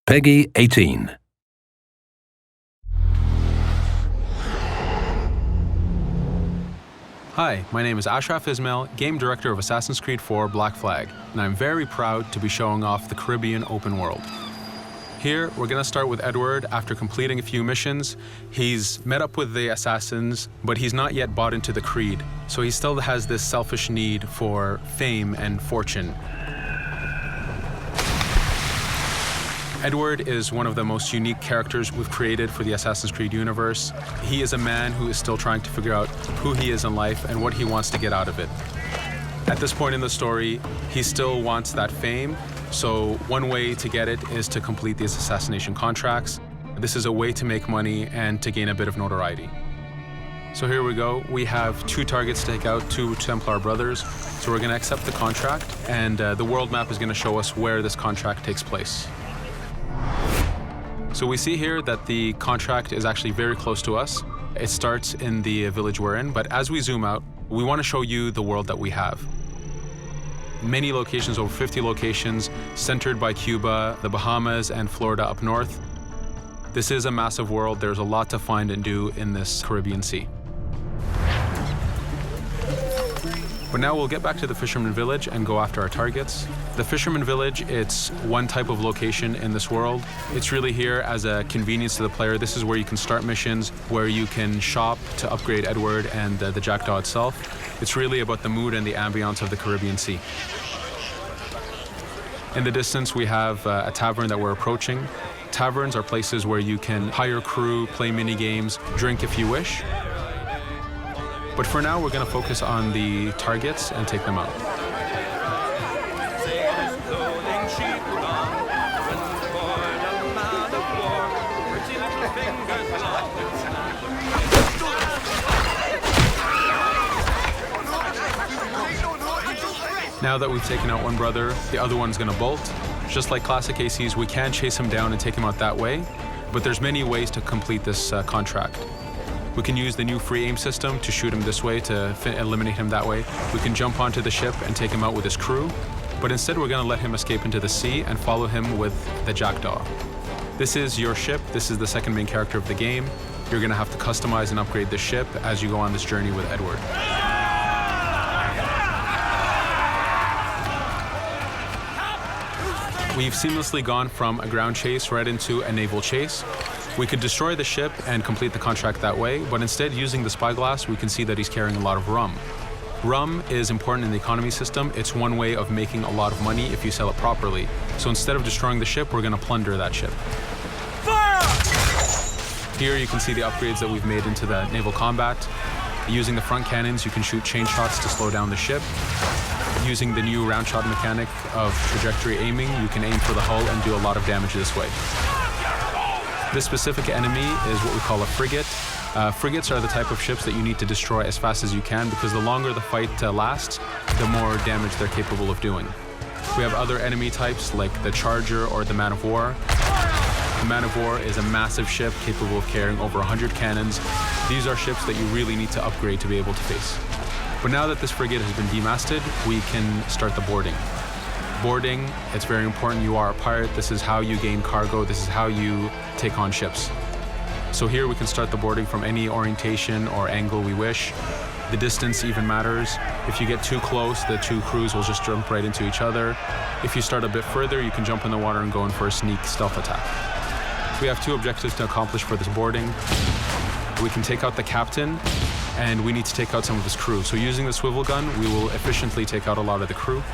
Peggy 18. Hi, my name is Ashraf Ismail, Game Director of Assassin's Creed 4 Black Flag, and I'm very proud to be showing off the Caribbean open world. Here, we're going to start with Edward. After completing a few missions, he's met up with the assassins, but he's not yet bought into the creed, so he still has this selfish need for fame and fortune. Edward is one of the most unique characters we've created for the Assassin's Creed universe. He is a man who is still trying to figure out who he is in life and what he wants to get out of it. At this point in the story, he still wants that fame, so one way to get it is to complete these assassination contracts. This is a way to make money and to gain a bit of notoriety. So here we go. We have 2 targets to take out, 2 Templar brothers. So we're going to accept the contract, and the world map is going to show us where this contract takes place. So we see here that the contract is actually very close to us. It starts in the village we're in, but as we zoom out, we want to show you the world that we have. Many locations, over 50 locations, centered by Cuba, the Bahamas, and Florida up north. This is a massive world. There's a lot to find and do in this Caribbean Sea. But now we'll get back to the Fisherman Village and go after our targets. The Fisherman Village, it's one type of location in this world. It's really here as a convenience to the player. This is where you can start missions, where you can shop to upgrade Edward and the Jackdaw itself. It's really about the mood and the ambiance of the Caribbean Sea. In the distance, we have a tavern that we're approaching. Taverns are places where you can hire crew, play mini games, drink if you wish. But for now, we're going to focus on the targets and take them out. Now that we've taken out one brother, the other one's going to bolt. Just like classic ACs, we can chase him down and take him out that way, but there's many ways to complete this contract. We can use the new free aim system to shoot him this way, to eliminate him that way. We can jump onto the ship and take him out with his crew, but instead we're going to let him escape into the sea and follow him with the Jackdaw. This is your ship. This is the second main character of the game. You're going to have to customize and upgrade the ship as you go on this journey with Edward. We've seamlessly gone from a ground chase right into a naval chase. We could destroy the ship and complete the contract that way, but instead, using the spyglass, we can see that he's carrying a lot of rum. Rum is important in the economy system. It's one way of making a lot of money if you sell it properly. So instead of destroying the ship, we're going to plunder that ship. Fire! Here you can see the upgrades that we've made into the Naval Combat. Using the front cannons, you can shoot chain shots to slow down the ship. Using the new round shot mechanic of trajectory aiming, you can aim for the hull and do a lot of damage this way. This specific enemy is what we call a frigate. Frigates are the type of ships that you need to destroy as fast as you can, because the longer the fight lasts, the more damage they're capable of doing. We have other enemy types like the Charger or the Man of War. The Man of War is a massive ship capable of carrying over 100 cannons. These are ships that you really need to upgrade to be able to face. But now that this frigate has been demasted, we can start the boarding. Boarding, it's very important. You are a pirate. This is how you gain cargo. This is how you take on ships. So here we can start the boarding from any orientation or angle we wish. The distance even matters. If you get too close, the 2 crews will just jump right into each other. If you start a bit further, you can jump in the water and go in for a sneak stealth attack. We have 2 objectives to accomplish for this boarding. We can take out the captain, and we need to take out some of his crew. So using the swivel gun, we will efficiently take out a lot of the crew.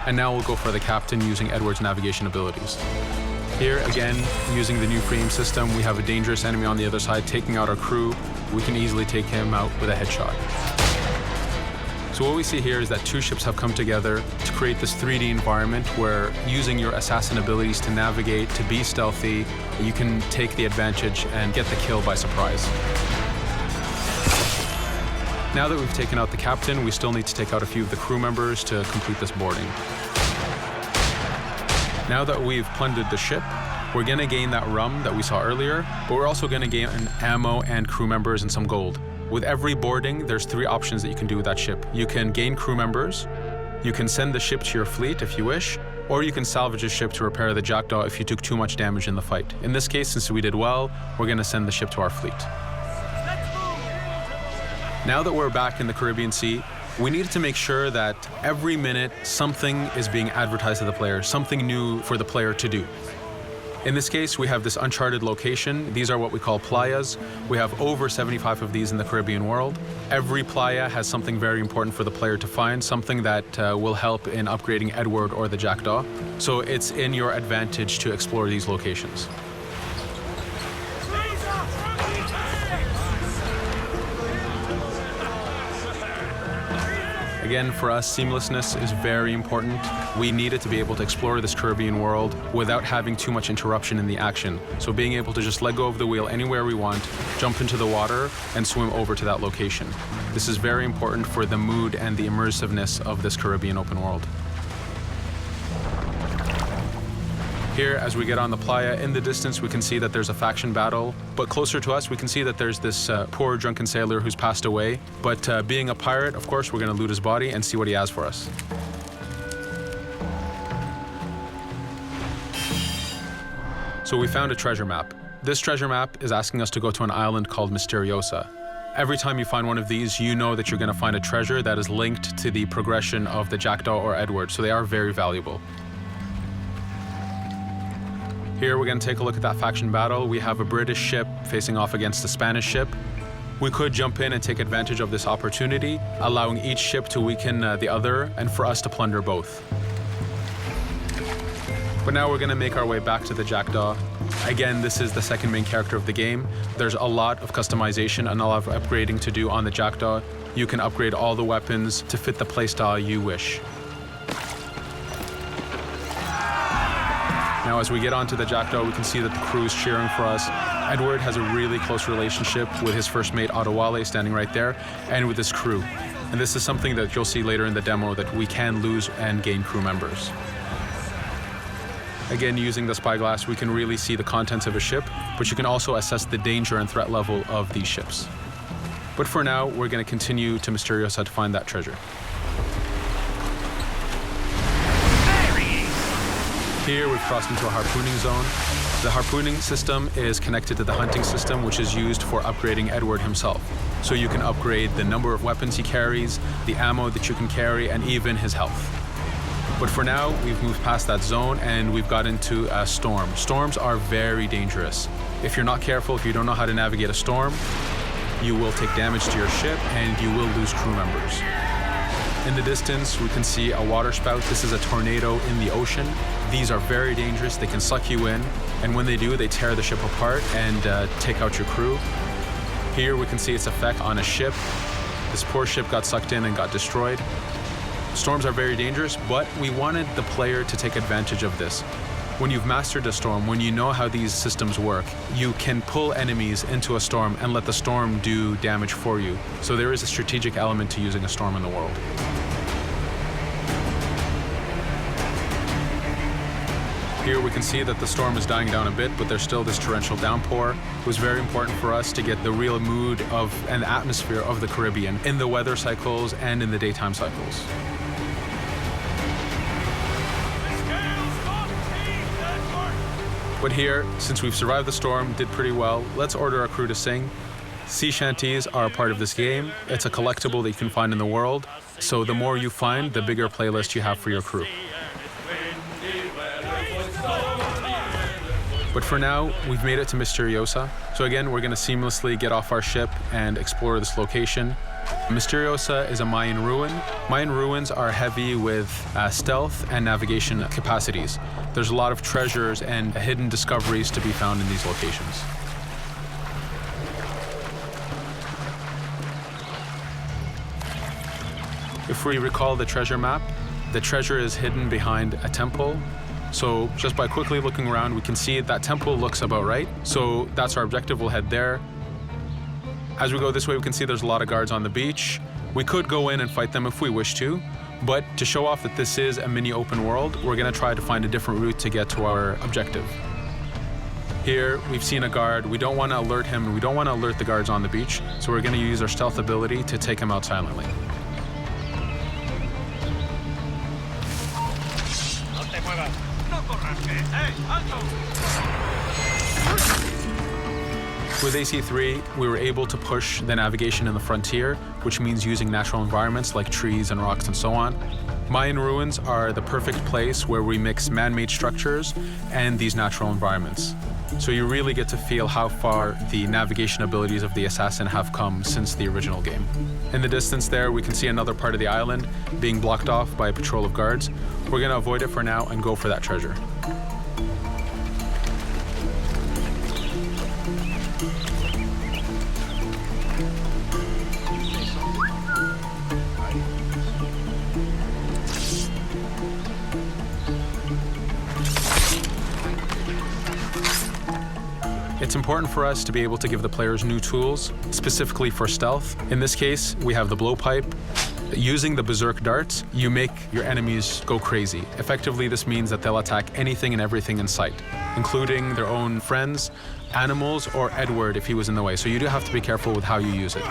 And now we'll go for the captain using Edward's navigation abilities. Here, again, using the new free aim system, we have a dangerous enemy on the other side taking out our crew. We can easily take him out with a headshot. So what we see here is that 2 ships have come together to create this 3D environment where, using your assassin abilities to navigate, to be stealthy, you can take the advantage and get the kill by surprise. Now that we've taken out the captain, we still need to take out a few of the crew members to complete this boarding. Now that we've plundered the ship, we're going to gain that rum that we saw earlier, but we're also going to gain ammo and crew members and some gold. With every boarding, there's 3 options that you can do with that ship. You can gain crew members, you can send the ship to your fleet if you wish, or you can salvage a ship to repair the Jackdaw if you took too much damage in the fight. In this case, since we did well, we're going to send the ship to our fleet. Now that we're back in the Caribbean Sea, we needed to make sure that every minute something is being advertised to the player, something new for the player to do. In this case, we have this uncharted location. These are what we call playas. We have over 75 of these in the Caribbean world. Every playa has something very important for the player to find, something that will help in upgrading Edward or the Jackdaw. So it's in your advantage to explore these locations. Again, for us, seamlessness is very important. We needed to be able to explore this Caribbean world without having too much interruption in the action. So being able to just let go of the wheel anywhere we want, jump into the water, and swim over to that location. This is very important for the mood and the immersiveness of this Caribbean open world. Here, as we get on the playa, in the distance we can see that there's a faction battle, but closer to us we can see that there's this poor drunken sailor who's passed away. But being a pirate, of course, we're going to loot his body and see what he has for us. So we found a treasure map. This treasure map is asking us to go to an island called Misteriosa. Every time you find one of these, you know that you're going to find a treasure that is linked to the progression of the Jackdaw or Edward, so they are very valuable. Here we're going to take a look at that faction battle. We have a British ship facing off against a Spanish ship. We could jump in and take advantage of this opportunity, allowing each ship to weaken the other and for us to plunder both. But now we're going to make our way back to the Jackdaw. Again, this is the second main character of the game. There's a lot of customization and a lot of upgrading to do on the Jackdaw. You can upgrade all the weapons to fit the playstyle you wish. Now, as we get onto the Jackdaw, we can see that the crew is cheering for us. Edward has a really close relationship with his first mate, Adewale, standing right there, and with his crew. And this is something that you'll see later in the demo, that we can lose and gain crew members. Again, using the spyglass, we can really see the contents of a ship, but you can also assess the danger and threat level of these ships. But for now, we're going to continue to Misteriosa to find that treasure. Here we've crossed into a harpooning zone. The harpooning system is connected to the hunting system, which is used for upgrading Edward himself. So you can upgrade the number of weapons he carries, the ammo that you can carry, and even his health. But for now, we've moved past that zone and we've got into a storm. Storms are very dangerous. If you're not careful, if you don't know how to navigate a storm, you will take damage to your ship and you will lose crew members. In the distance, we can see a water spout. This is a tornado in the ocean. These are very dangerous. They can suck you in, and when they do, they tear the ship apart and take out your crew. Here we can see its effect on a ship. This poor ship got sucked in and got destroyed. Storms are very dangerous, but we wanted the player to take advantage of this. When you've mastered a storm, when you know how these systems work, you can pull enemies into a storm and let the storm do damage for you. So there is a strategic element to using a storm in the world. Here we can see that the storm is dying down a bit, but there's still this torrential downpour. It was very important for us to get the real mood of and atmosphere of the Caribbean in the weather cycles and in the daytime cycles. But here, since we've survived the storm, did pretty well, let's order our crew to sing. Sea shanties are a part of this game. It's a collectible that you can find in the world. So the more you find, the bigger playlist you have for your crew. But for now, we've made it to Misteriosa. So again, we're going to seamlessly get off our ship and explore this location. Misteriosa is a Mayan ruin. Mayan ruins are heavy with stealth and navigation capacities. There's a lot of treasures and hidden discoveries to be found in these locations. If we recall the treasure map, the treasure is hidden behind a temple. So just by quickly looking around, we can see that temple looks about right. So that's our objective. We'll head there. As we go this way, we can see there's a lot of guards on the beach. We could go in and fight them if we wish to, but to show off that this is a mini open world, we're going to try to find a different route to get to our objective. Here, we've seen a guard. We don't want to alert him, and we don't want to alert the guards on the beach, so we're going to use our stealth ability to take him out silently. No te muevas. With AC3, we were able to push the navigation in the frontier, which means using natural environments like trees and rocks and so on. Mayan ruins are the perfect place where we mix man-made structures and these natural environments. So you really get to feel how far the navigation abilities of the assassin have come since the original game. In the distance there, we can see another part of the island being blocked off by a patrol of guards. We're going to avoid it for now and go for that treasure. It's important for us to be able to give the players new tools, specifically for stealth. In this case, we have the blowpipe. Using the berserk darts, you make your enemies go crazy. Effectively, this means that they'll attack anything and everything in sight, including their own friends, animals, or Edward if he was in the way. So you do have to be careful with how you use it.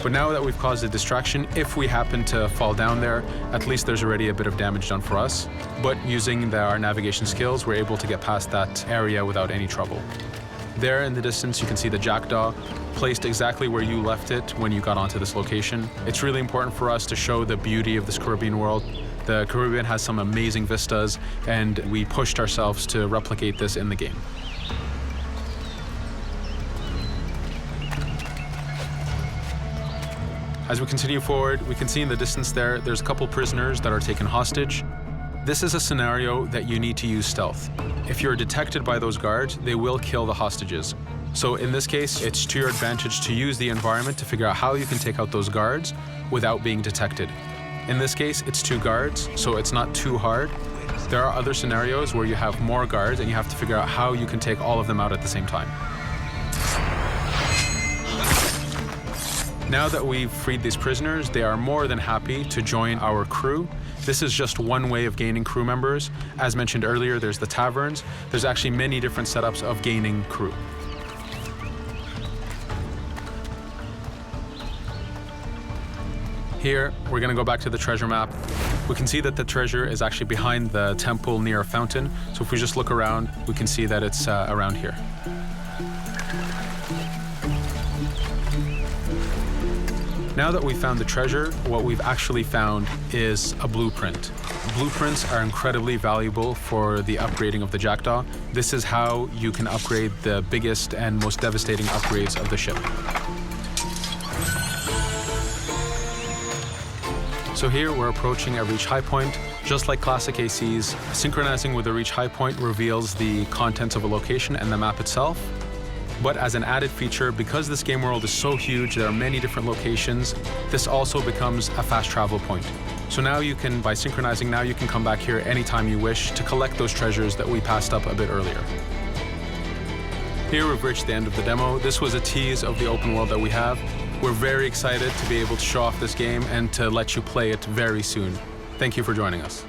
But now that we've caused a distraction, if we happen to fall down there, at least there's already a bit of damage done for us. But using our navigation skills, we're able to get past that area without any trouble. There in the distance, you can see the jackdaw placed exactly where you left it when you got onto this location. It's really important for us to show the beauty of this Caribbean world. The Caribbean has some amazing vistas, and we pushed ourselves to replicate this in the game. As we continue forward, we can see in the distance there's a couple prisoners that are taken hostage. This is a scenario that you need to use stealth. If you're detected by those guards, they will kill the hostages. So in this case, it's to your advantage to use the environment to figure out how you can take out those guards without being detected. In this case, it's 2 guards, so it's not too hard. There are other scenarios where you have more guards and you have to figure out how you can take all of them out at the same time. Now that we've freed these prisoners, they are more than happy to join our crew. This is just one way of gaining crew members. As mentioned earlier, there's the taverns. There's actually many different setups of gaining crew. Here, we're going to go back to the treasure map. We can see that the treasure is actually behind the temple near a fountain. So if we just look around, we can see that it's around here. Now that we've found the treasure, what we've actually found is a blueprint. Blueprints are incredibly valuable for the upgrading of the jackdaw. This is how you can upgrade the biggest and most devastating upgrades of the ship. So here we're approaching a reach high point. Just like classic ACs, synchronizing with the reach high point reveals the contents of a location and the map itself. But as an added feature, because this game world is so huge, there are many different locations, this also becomes a fast travel point. So now you can, by synchronizing, now you can come back here anytime you wish to collect those treasures that we passed up a bit earlier. Here we've reached the end of the demo. This was a tease of the open world that we have. We're very excited to be able to show off this game and to let you play it very soon. Thank you for joining us.